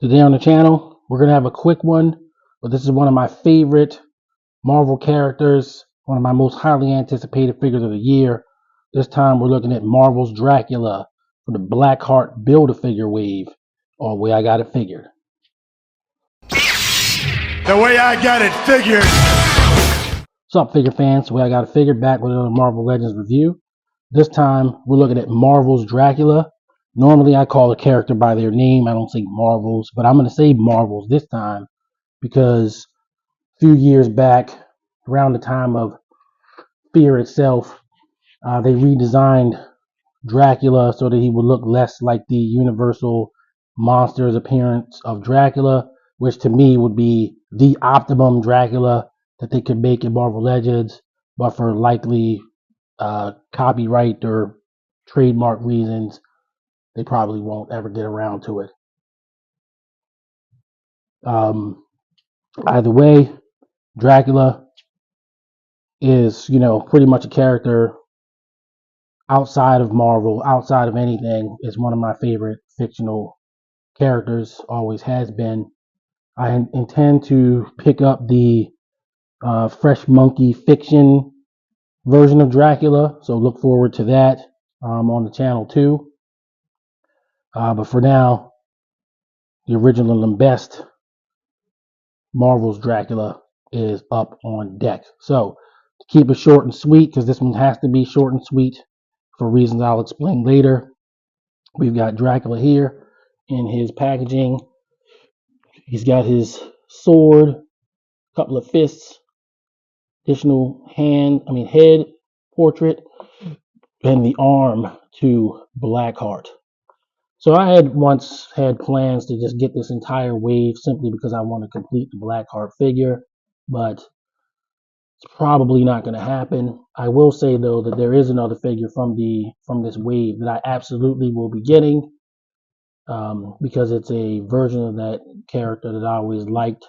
Today on the channel, we're going to have a quick one, but this is one of my favorite Marvel characters, one of my most highly anticipated figures of the year. This time we're looking at Marvel's Dracula for the Blackheart Build-A-Figure wave, or the way I got it figured. The way I got it figured. What's up, figure fans? The way I got it figured, back with another Marvel Legends review. This time we're looking at Marvel's Dracula. Normally I call a character by their name, I don't say Marvel's, but I'm going to say Marvel's this time because a few years back, around the time of Fear itself, they redesigned Dracula so that he would look less like the Universal Monsters appearance of Dracula, which to me would be the optimum Dracula that they could make in Marvel Legends, but for likely copyright or trademark reasons, they probably won't ever get around to it. Either way, Dracula is, pretty much a character outside of Marvel, outside of anything, is one of my favorite fictional characters, always has been. I intend to pick up the Fresh Monkey fiction version of Dracula, so look forward to that on the channel too. But for now, the original and best Marvel's Dracula is up on deck. So to keep it short and sweet, because this one has to be short and sweet for reasons I'll explain later, we've got Dracula here in his packaging. He's got his sword, a couple of fists, additional head portrait, and the arm to Blackheart. So I had once had plans to just get this entire wave simply because I want to complete the Blackheart figure, but it's probably not going to happen. I will say though that there is another figure from this wave that I absolutely will be getting, because it's a version of that character that I always liked,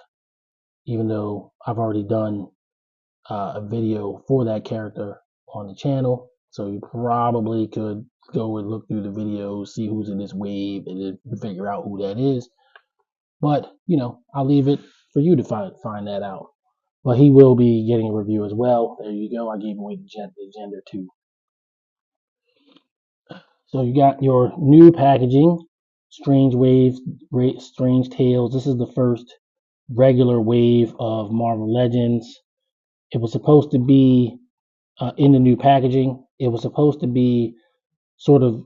even though I've already done a video for that character on the channel. So you probably could go and look through the videos, see who's in this wave, and then figure out who that is. But, I'll leave it for you to find that out. But he will be getting a review as well. There you go. I gave away the gender too. So you got your new packaging, Strange Waves, Great Strange Tales. This is the first regular wave of Marvel Legends. It was supposed to be in the new packaging. It was supposed to be sort of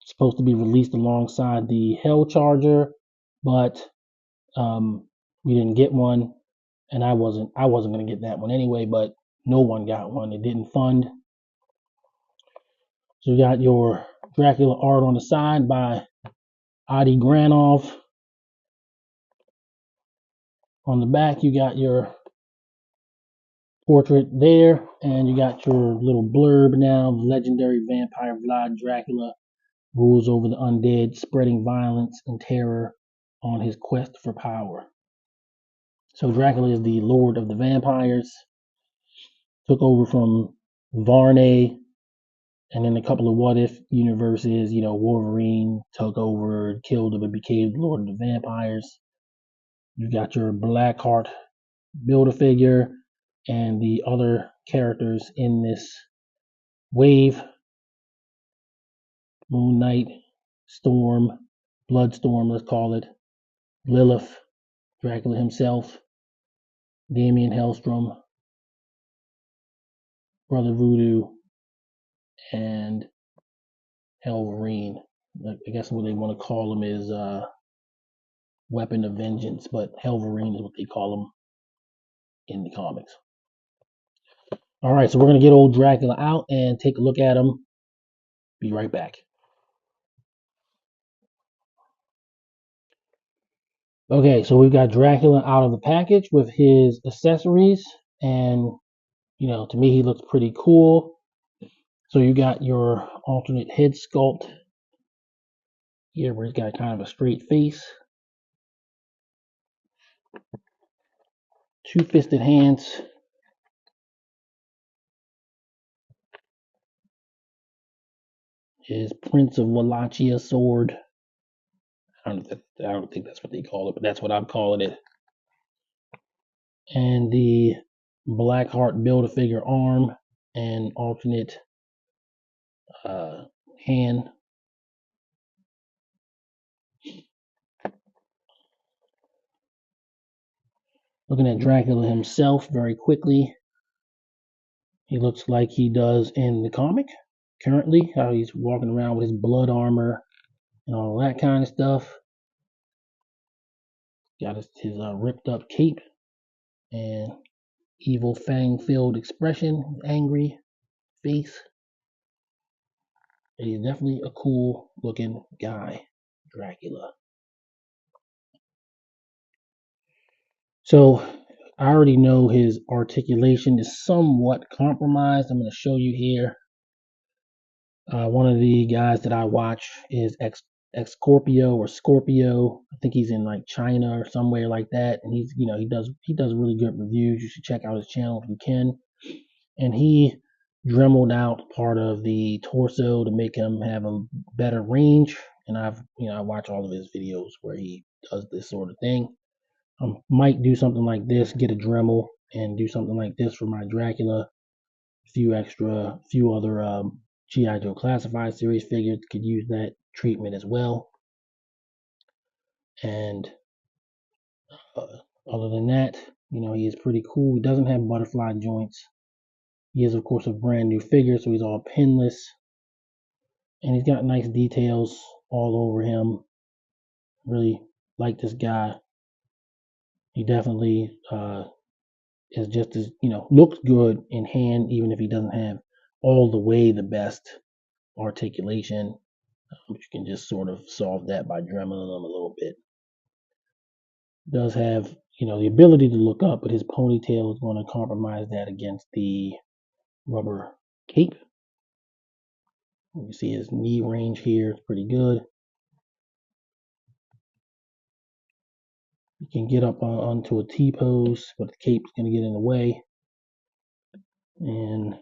supposed to be released alongside the Hell Charger, but we didn't get one, and I wasn't going to get that one anyway. But no one got one. It didn't fund. So you got your Dracula art on the side by Adi Granov. On the back, you got your portrait there, and you got your little blurb now. Legendary vampire Vlad Dracula rules over the undead, spreading violence and terror on his quest for power. So Dracula is the lord of the vampires. Took over from Varney, and in a couple of what if universes, Wolverine took over, killed him, and became the lord of the vampires. You got your Blackheart Build-A-Figure and the other characters in this wave: Moon Knight, Storm, Bloodstorm, let's call it, Lilith, Dracula himself, Damien Hellstrom, Brother Voodoo, and Helverine. I guess what they want to call him is Weapon of Vengeance, but Helverine is what they call him in the comics. All right, so we're going to get old Dracula out and take a look at him. Be right back. Okay, so we've got Dracula out of the package with his accessories, and to me he looks pretty cool. So you got your alternate head sculpt here where he's got kind of a straight face, two-fisted hands, his Prince of Wallachia sword, I don't think that's what they call it, but that's what I'm calling it. And the Blackheart Build-A-Figure arm and alternate hand. Looking at Dracula himself very quickly. He looks like he does in the comic currently, how he's walking around with his blood armor and all that kind of stuff. Got his ripped up cape and evil fang-filled expression, angry face. And he's definitely a cool looking guy, Dracula. So I already know his articulation is somewhat compromised. I'm going to show you here. One of the guys that I watch is X Scorpio or Scorpio. I think he's in like China or somewhere like that, and he's he does really good reviews. You should check out his channel if you can. And he dremeled out part of the torso to make him have a better range. And I watch all of his videos where he does this sort of thing. Might do something like this, get a Dremel, and do something like this for my Dracula. Few other G.I. Joe Classified series figures could use that treatment as well. And other than that, he is pretty cool. He doesn't have butterfly joints. He is, of course, a brand new figure, so he's all pinless. And he's got nice details all over him. Really like this guy. He definitely is just as, looks good in hand, even if he doesn't have all the way the best articulation. But you can just sort of solve that by dremeling him a little bit. Does have, the ability to look up, but his ponytail is going to compromise that against the rubber cape. You can see his knee range here is pretty good. You can get up onto a T-pose, but the cape's going to get in the way. And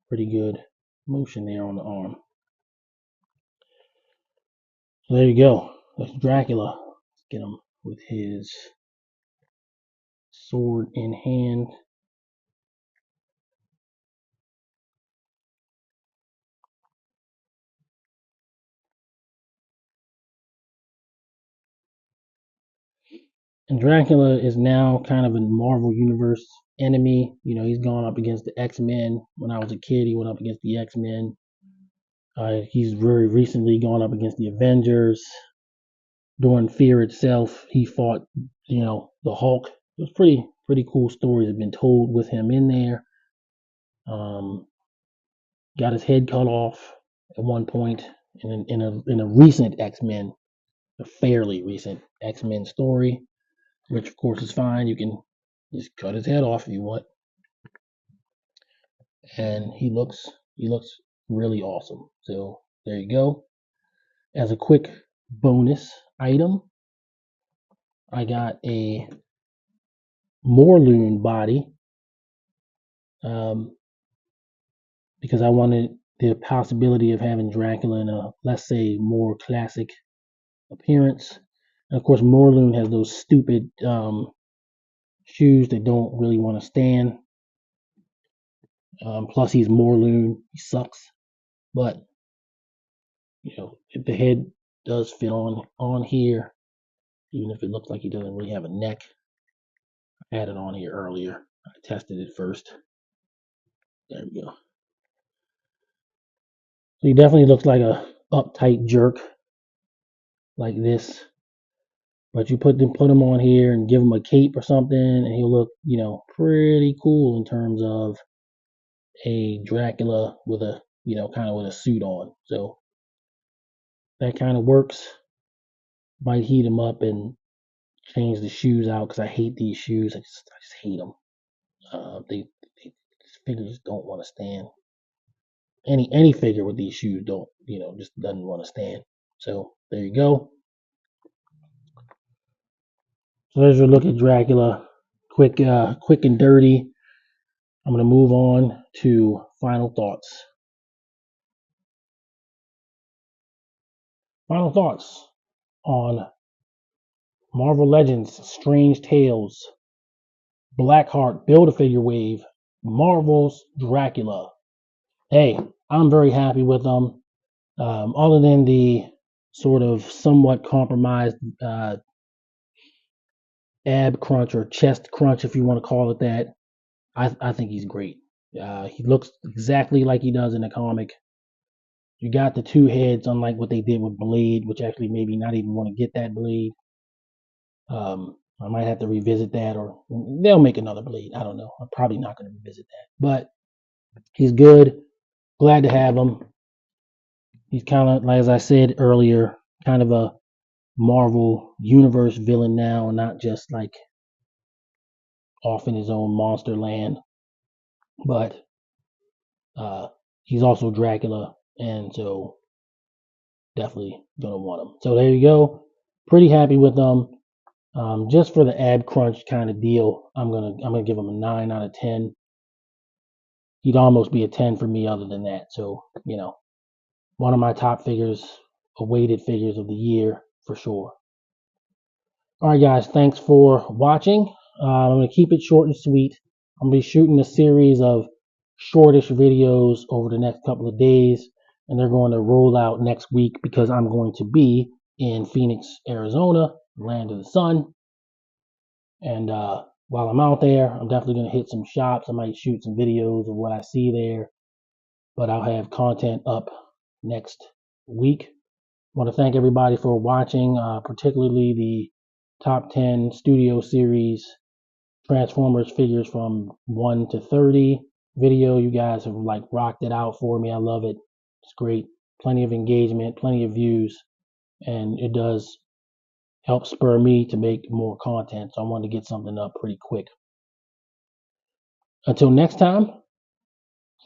pretty good motion there on the arm. So there you go. That's Dracula. Let's get him with his sword in hand. And Dracula is now kind of a Marvel Universe enemy. He's gone up against the X-Men. When I was a kid, he went up against the X-Men. He's very recently gone up against the Avengers. During Fear itself, he fought, the Hulk. It was pretty cool stories have been told with him in there. Got his head cut off at one point in a recent X-Men, a fairly recent X-Men story, which of course is fine. You can just cut his head off if you want. And he looks really awesome. So there you go. As a quick bonus item, I got a Morloon body because I wanted the possibility of having Dracula in a, let's say, more classic appearance. And of course, Morloon has those stupid shoes that don't really want to stand. Plus, he's Morloon. He sucks. But if the head does fit on here, even if it looks like he doesn't really have a neck. I had it on here earlier. I tested it first. There we go. So he definitely looks like a uptight jerk like this. But you put him on here and give him a cape or something, and he'll look, pretty cool in terms of a Dracula with a, kind of with a suit on. So that kind of works. Might heat him up and change the shoes out because I hate these shoes. I just hate them. They figures don't want to stand. Any figure with these shoes don't, just doesn't want to stand. So there you go. So there's your look at Dracula. Quick and dirty. I'm gonna move on to final thoughts. Final thoughts on Marvel Legends, Strange Tales, Blackheart, Build-A-Figure Wave, Marvel's Dracula. Hey, I'm very happy with them. Other than the sort of somewhat compromised ab crunch or chest crunch, if you want to call it that, I think he's great. He looks exactly like he does in the comic. You got the two heads, unlike what they did with Blade, which actually maybe not even want to get that Blade. I might have to revisit that, or they'll make another Blade. I don't know. I'm probably not going to revisit that, but he's good. Glad to have him. He's kind of, like as I said earlier, kind of a Marvel Universe villain now, not just like off in his own monster land. But he's also Dracula, and so definitely gonna want him. So there you go. Pretty happy with them. Just for the ab crunch kind of deal, I'm gonna give him a 9 out of 10. He'd almost be a 10 for me other than that. So one of my top figures, awaited figures of the year for sure. All right, guys, thanks for watching. I'm going to keep it short and sweet. I'm going to be shooting a series of shortish videos over the next couple of days, and they're going to roll out next week because I'm going to be in Phoenix, Arizona, land of the sun. And while I'm out there, I'm definitely going to hit some shops. I might shoot some videos of what I see there, but I'll have content up next week. I want to thank everybody for watching, particularly the top 10 studio series Transformers figures from 1 to 30 video. You guys have like rocked it out for me. I love it. It's great. Plenty of engagement, plenty of views, and it does help spur me to make more content. So I wanted to get something up pretty quick. Until next time,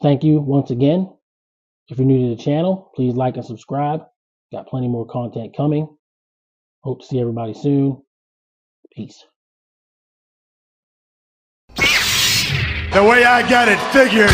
thank you once again. If you're new to the channel, please like and subscribe. Got plenty more content coming. Hope to see everybody soon. Peace. The way I got it figured.